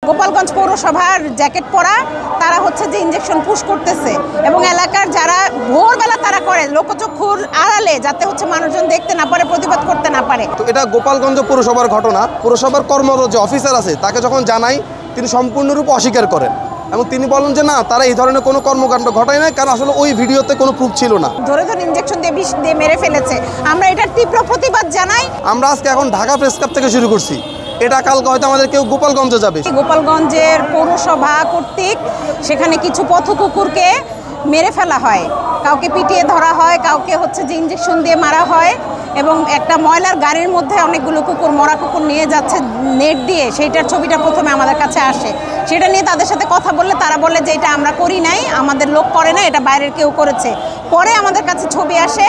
গোপালগঞ্জ পৌরসভার জ্যাকেট পরা তারা হচ্ছে যে ইনজেকশন পুশ করতেছে এবং এলাকার যারা ভোরবেলা তারা করে লোকচক্ষুর আড়ালে যাতে হচ্ছে মানুষজন দেখতে না পারে, প্রতিবাদ করতে না পারে। তো এটা গোপালগঞ্জ পৌরসভার ঘটনা। পৌরসভার কর্মরত যে অফিসার আছে তাকে যখন জানাই তিনি সম্পূর্ণরূপে অস্বীকার করেন এবং তিনি বলেন যে না, তারা এই ধরনের কোনো কর্মকাণ্ড ঘটায় নাই, কারণ আসলে ওই ভিডিওতে কোনো প্রুফ ছিল না। ধরে ধরে ইনজেকশন দিয়ে বিষ দিয়ে মেরে ফেলেছে। আমরা এটার তীব্র প্রতিবাদ জানাই। আমরা আজকে এখন ঢাকা প্রেস ক্লাব থেকে শুরু করছি, এটা কালকে হয়তো আমাদের কেউ গোপালগঞ্জে যাবে। গোপালগঞ্জের পৌরসভা কর্তৃক সেখানে কিছু পথ কুকুরকে মেরে ফেলা হয়, কাউকে পিটিয়ে ধরা হয়, কাউকে হচ্ছে যে ইনজেকশন দিয়ে মারা হয় এবং একটা ময়লার গাড়ির মধ্যে অনেকগুলো কুকুর, মরা কুকুর নিয়ে যাচ্ছে নেট দিয়ে। সেইটার ছবিটা প্রথমে আমাদের কাছে আসে। সেটা নিয়ে তাদের সাথে কথা বললে তারা বলে যে এটা আমরা করি নাই, আমাদের লোক করে না, এটা বাইরের কেউ করেছে। পরে আমাদের কাছে ছবি আসে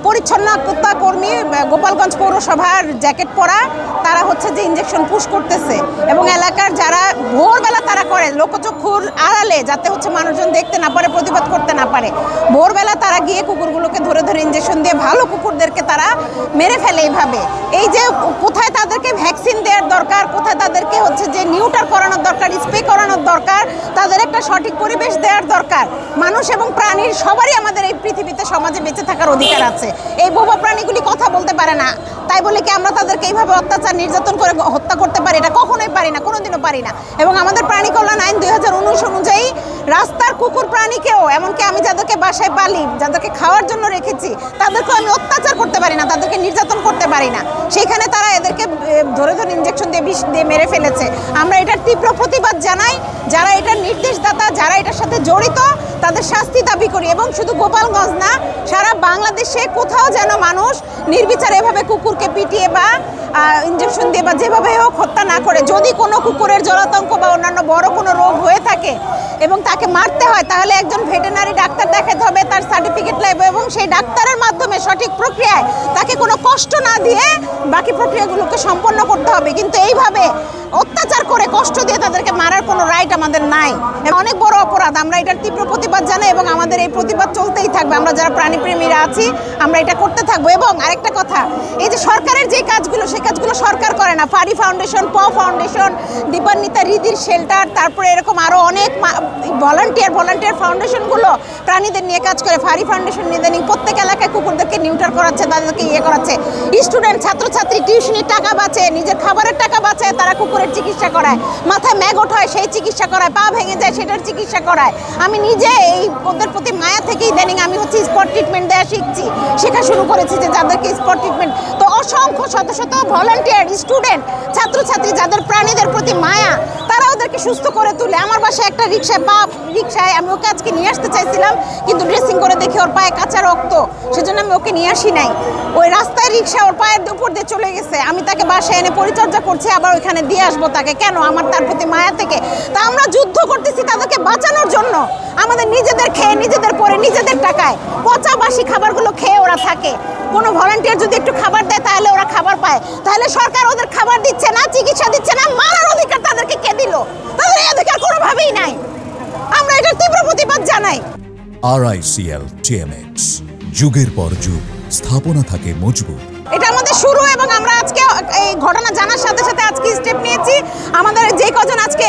পরিচ্ছন্নতা কর্মী গোপালগঞ্জ পৌরসভার জ্যাকেট পরা তারা হচ্ছে যে ইনজেকশন পুশ করতেছে এবং এলাকার যারা ভোরবেলা তারা করে লোকচক্ষুর আড়ালে যাতে হচ্ছে মানুষজন দেখতে না পারে, প্রতিবাদ করতে না পারে। ভোরবেলা তারা গিয়ে কুকুরগুলোকে ধরে ধরে ইনজেকশন দিয়ে ভালো কুকুরদেরকে তারা মেরে ফেলে। এইভাবে এই যে কোথায় তাদেরকে ভ্যাকসিন দেওয়ার দরকার, কোথায় তাদেরকে হচ্ছে যে নিউটার করানোর দরকার, স্প্রে করানোর দরকার, তাদের একটা সঠিক পরিবেশ দেওয়ার দরকার। মানুষ এবং প্রাণীর সবারই আমাদের এই পৃথিবীতে সমাজে বেঁচে থাকার অধিকার আছে। এই বোবা প্রাণীগুলি কথা বলতে পারে না, তাই বলে কি আমরা তাদেরকে এইভাবে অত্যাচার নির্যাতন করে হত্যা করতে পারি? এটা কখনোই পারি না, কোনোদিনও পারি না। এবং আমাদের প্রাণী কল্যাণ আইন 2019 অনুযায়ী রাস্তার কুকুর প্রাণীকেও, এমনকি আমি যাদেরকে বাসায় পালি, যাদেরকে খাওয়ার জন্য রেখেছি, তাদেরকেও আমি অত্যাচার করতে পারি না, তাদেরকে নির্যাতন করতে পারি না। সেখানে তারা এদেরকে ধরে ধরে ইনজেকশন দিয়ে বিষ দিয়ে মেরে ফেলেছে। আমরা এটার তীব্র প্রতিবাদ জানাই। যারা এটার নির্দেশদাতা, যারা এটার সাথে জড়িত, তাদের শাস্তি দাবি করি। এবং শুধু গোপালগঞ্জ না, সারা বাংলাদেশে কোথাও যেন মানুষ নির্বিচারে এভাবে কুকুরকে পিটিয়ে বা ইনজেকশন দিয়ে বা যেভাবে হোক হত্যা না করে। যদি কোনো কুকুরের জলাতঙ্ক বা অন্যান্য বড় কোনো রোগ হয়ে থাকে এবং তাকে মারতে হয়, তাহলে একজন ভেটেরিনারি ডাক্তার দেখাতে হবে, তার সার্টিফিকেট লাগবে এবং সেই ডাক্তারের মাধ্যমে সঠিক প্রক্রিয়ায় তাকে কোনো কষ্ট না দিয়ে বাকি প্রক্রিয়াগুলোকে সম্পন্ন করতে হবে। কিন্তু এইভাবে অত্যাচার করে কষ্ট দিয়ে তাদেরকে মারার কোনো রাইট আমাদের নাই। অনেক বড় অপরাধ। আমরা এটার তীব্র প্রতিবাদ জানাই এবং আমাদের এই প্রতিবাদ চলতেই থাকবে। আমরা যারা প্রাণীপ্রেমীরা আছি আমরা এটা করতে থাকবো। এবং আরেকটা কথা, এই যে সরকারের যে কাজগুলো, সেই কাজগুলো সরকার করে না। ফারি ফাউন্ডেশন, ফাউন্ডেশন, দীপান্বিতা রিদির শেল্টার, তারপরে এরকম আরও অনেক ভলান্টিয়ার ফাউন্ডেশনগুলো প্রাণীদের নিয়ে কাজ করে। ফারি ফাউন্ডেশন ইদানিং প্রত্যেক এলাকায় কুকুরদেরকে নিউটার করাচ্ছে, তাদেরকে করাচ্ছে। স্টুডেন্ট, ছাত্রছাত্রী টিউশনির টাকা বাঁচে, নিজের খাবারের টাকা বাঁচে, তারা কুকুরের চিকিৎসা করায়। মাথায় ম্যাগট হয়, সেই চিকিৎসা করায়। পা ভেঙে যায়, সেটার চিকিৎসা করায়। আমি নিজে এই ওদের প্রতি মায়া থেকে ইদানিং আমি হচ্ছে স্পট ট্রিটমেন্ট দেওয়া শিখছি, শেখা শুরু করেছি যে যাদেরকে স্পট ট্রিটমেন্ট। তো অসংখ্য শত শত ভলান্টিয়ার, স্টুডেন্ট, ছাত্রছাত্রী যাদের প্রাণীদের প্রতি মায়া, তারা ওদেরকে সুস্থ করে তুলে। আমার বাসায় একটা রিক্সায় আমি ওকে আজকে নিয়ে আসতে চাইছিলাম, কিন্তু ড্রেসিং করে দেখি ওর পায়ে কাঁচা রক্ত, সেজন্য আমি ওকে নিয়ে আসি নাই। ওই রাস্তায় রিক্সা ওর পায়ের উপর দিয়ে চলে গেছে। আমি তাকে বাসায় এনে পরিচর্যা করছি, আবার ওইখানে দিয়ে আসবো তাকে। কেন? আমার তার প্রতি মায়া থেকে। তা আমরা যুদ্ধ করতেছি তাদেরকে বাঁচানোর জন্য। আমাদের নিজেদের খেয়ে, নিজেদের পরে, নিজেদের টাকায় পচা বাসি খাবারগুলো খেয়ে ওরা থাকে। কোনো ভলান্টিয়ার যদি একটু খাবার দেয় তাহলে ওরা খাবার পায়। তাহলে সরকার ওদের খাবার দিচ্ছে না, চিকিৎসা দিচ্ছে না, মারার অধিকার তাদেরকে কে দিল? তাদের এই অধিকার কোনোভাবেই নাই। আমরা এটার তীব্র প্রতিবাদ জানাই। RICL TMX, যুগের পর যুগ স্থাপনা থাকে মজবুত। এটা আমাদের শুরু এবং আমরা আজকে এই ঘটনা জানার সাথে সাথে আজকে স্টেপ নিয়েছি। আমাদের যে কজন আজকে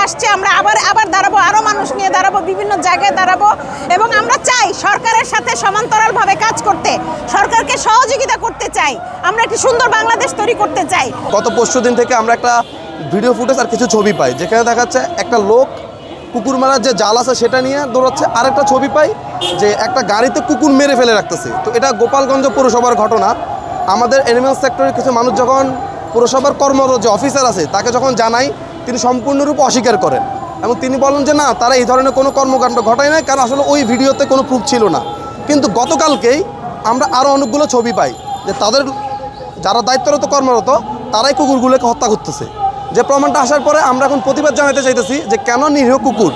আসছে, আমরা আবার দাঁড়াবো, আরও মানুষ নিয়ে দাঁড়াবো, বিভিন্ন জায়গায় দাঁড়াবো। এবং আমরা চাই সরকারের সাথে সমান্তরালভাবে কাজ করতে, সরকারকে সহযোগিতা করতে চাই। আমরা একটি সুন্দর বাংলাদেশ তৈরি করতে চাই। গত পরশু দিন থেকে আমরা একটা ভিডিও ফুটেজ আর কিছু ছবি পাই, যেখানে দেখা যাচ্ছে একটা লোক কুকুর মারার যে জাল আছে সেটা নিয়ে দৌড়াচ্ছে। আরেকটা ছবি পাই যে একটা গাড়িতে কুকুর মেরে ফেলে রাখতেছে। তো এটা গোপালগঞ্জ পৌরসভার ঘটনা। আমাদের অ্যানিম্যাল সেক্টরের কিছু মানুষ যখন পৌরসভার কর্মরত যে অফিসার আছে তাকে যখন জানাই, তিনি সম্পূর্ণরূপে অস্বীকার করেন এবং তিনি বলেন যে না, তারা এই ধরনের কোনো কর্মকাণ্ড ঘটায় নাই, কারণ আসলে ওই ভিডিওতে কোনো প্রুফ ছিল না। কিন্তু গতকালকেই আমরা আরও অনেকগুলো ছবি পাই যে তাদের যারা দায়িত্বরত কর্মরত তারাই কুকুরগুলোকে হত্যা করতেছে। যে প্রমাণটা আসার পরে আমরা এখন প্রতিবাদ জানাতে চাইতেছি যে কেন নিরীহ কুকুর,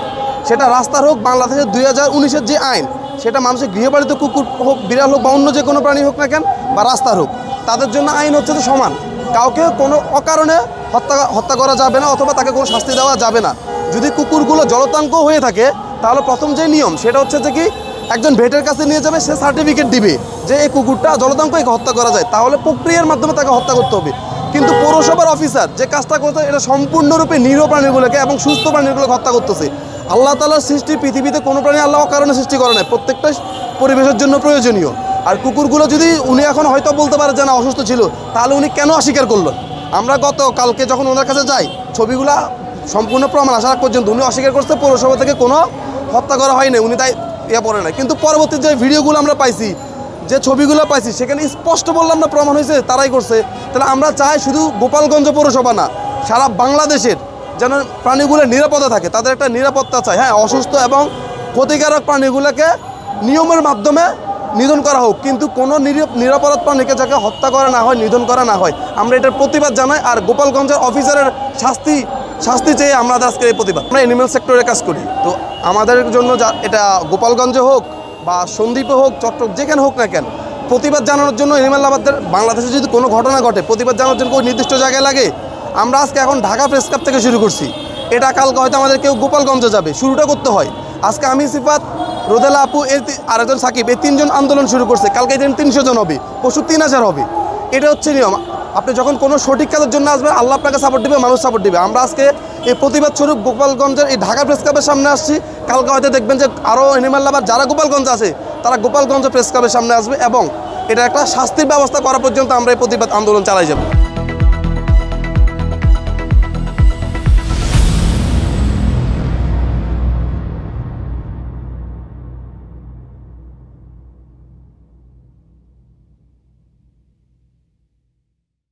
সেটা রাস্তার হোক, বাংলাদেশের 2019-এর যে আইন, সেটা মানুষের গৃহপালিত কুকুর হোক, বিড়াল হোক বা অন্য যে কোনো প্রাণী হোক না কেন, বা রাস্তার হোক, তাদের জন্য আইন হচ্ছে যে সমান। কাউকে কোনো অকারণে হত্যা করা যাবে না অথবা তাকে কোনো শাস্তি দেওয়া যাবে না। যদি কুকুরগুলো জলাতঙ্ক হয়ে থাকে তাহলে প্রথম যে নিয়ম সেটা হচ্ছে যে কি, একজন ভেটের কাছে নিয়ে যাবে, সে সার্টিফিকেট দিবে যে এই কুকুরটা জলাতঙ্ক, একে হত্যা করা যায়, তাহলে প্রক্রিয়ার মাধ্যমে তাকে হত্যা করতে হবে। কিন্তু পৌরসভার অফিসার যে কাজটা করছে এটা সম্পূর্ণরূপে নিরীহ প্রাণীগুলোকে এবং সুস্থ প্রাণীগুলোকে হত্যা করতেছে। আল্লাহ তাআলার সৃষ্টি পৃথিবীতে কোনো প্রাণী আল্লাহ কারণে সৃষ্টি করে নাই, প্রত্যেকটা পরিবেশের জন্য প্রয়োজনীয়। আর কুকুরগুলো যদি উনি এখন হয়তো বলতে পারে যে না অসুস্থ ছিল, তাহলে উনি কেন অস্বীকার করলেন? আমরা কালকে যখন ওনার কাছে যাই, ছবিগুলা সম্পূর্ণ প্রমাণ আসার পর্যন্ত উনি অস্বীকার করতে পৌরসভা থেকে কোনো হত্যা করা হয়নি, উনি তাই পড়ে না। কিন্তু পরবর্তী যে ভিডিওগুলো আমরা পাইছি, যে ছবিগুলো পাইছি, সেখানে স্পষ্ট বললাম না প্রমাণ হয়েছে তারাই করছে। তাহলে আমরা চাই শুধু গোপালগঞ্জ পৌরসভা না, সারা বাংলাদেশের যেন প্রাণীগুলো নিরাপদে থাকে, তাদের একটা নিরাপত্তা চাই। হ্যাঁ, অসুস্থ এবং ক্ষতিকারক প্রাণীগুলোকে নিয়মের মাধ্যমে নিধন করা হোক, কিন্তু কোনো নিরাপরাধ প্রাণীকে যাকে হত্যা করা না হয়, নিধন করা না হয়, আমরা এটার প্রতিবাদ জানাই। আর গোপালগঞ্জের অফিসারের শাস্তি চেয়ে আমরা আজকে এই প্রতিবাদ। আমরা অ্যানিমেল সেক্টরে কাজ করি, তো আমাদের জন্য এটা গোপালগঞ্জে হোক বা সন্দ্বীপে হোক, চট্টগ্রাম যেখানে হোক না কেন, প্রতিবাদ জানানোর জন্য অ্যানিমেল লাভারদের বাংলাদেশে যদি কোনো ঘটনা ঘটে, প্রতিবাদ জানানোর জন্য কোনো নির্দিষ্ট জায়গায় লাগে, আমরা আজকে এখন ঢাকা প্রেস ক্লাব থেকে শুরু করছি। এটা কালকে হয়তো আমাদের কেউ গোপালগঞ্জে যাবে, শুরুটা করতে হয়। আজকে আমি সিফাত, রোদেলা আপু, আরেকজন সাকিব, এই 3 জন আন্দোলন শুরু করছে। কালকে এই দিন 300 জন হবে, পরশু 3000 হবে। এটা হচ্ছে নিয়ম। আপনি যখন কোনো সঠিক কাজের জন্য আসবেন, আল্লাহ আপনাকে সাপোর্ট দিবে, মানুষ সাপোর্ট দিবে। আমরা আজকে এই প্রতিবাদ স্বরূপ গোপালগঞ্জের এই ঢাকা প্রেস ক্লাবের সামনে আসছি। কালকে হয়তো দেখবেন যে আরও অ্যানিমাল লাভার যারা গোপালগঞ্জ আছে, তারা গোপালগঞ্জ প্রেস ক্লাবের সামনে আসবে এবং এটা একটা শাস্তির ব্যবস্থা করা পর্যন্ত আমরা এই প্রতিবাদ আন্দোলন চালাই যাব।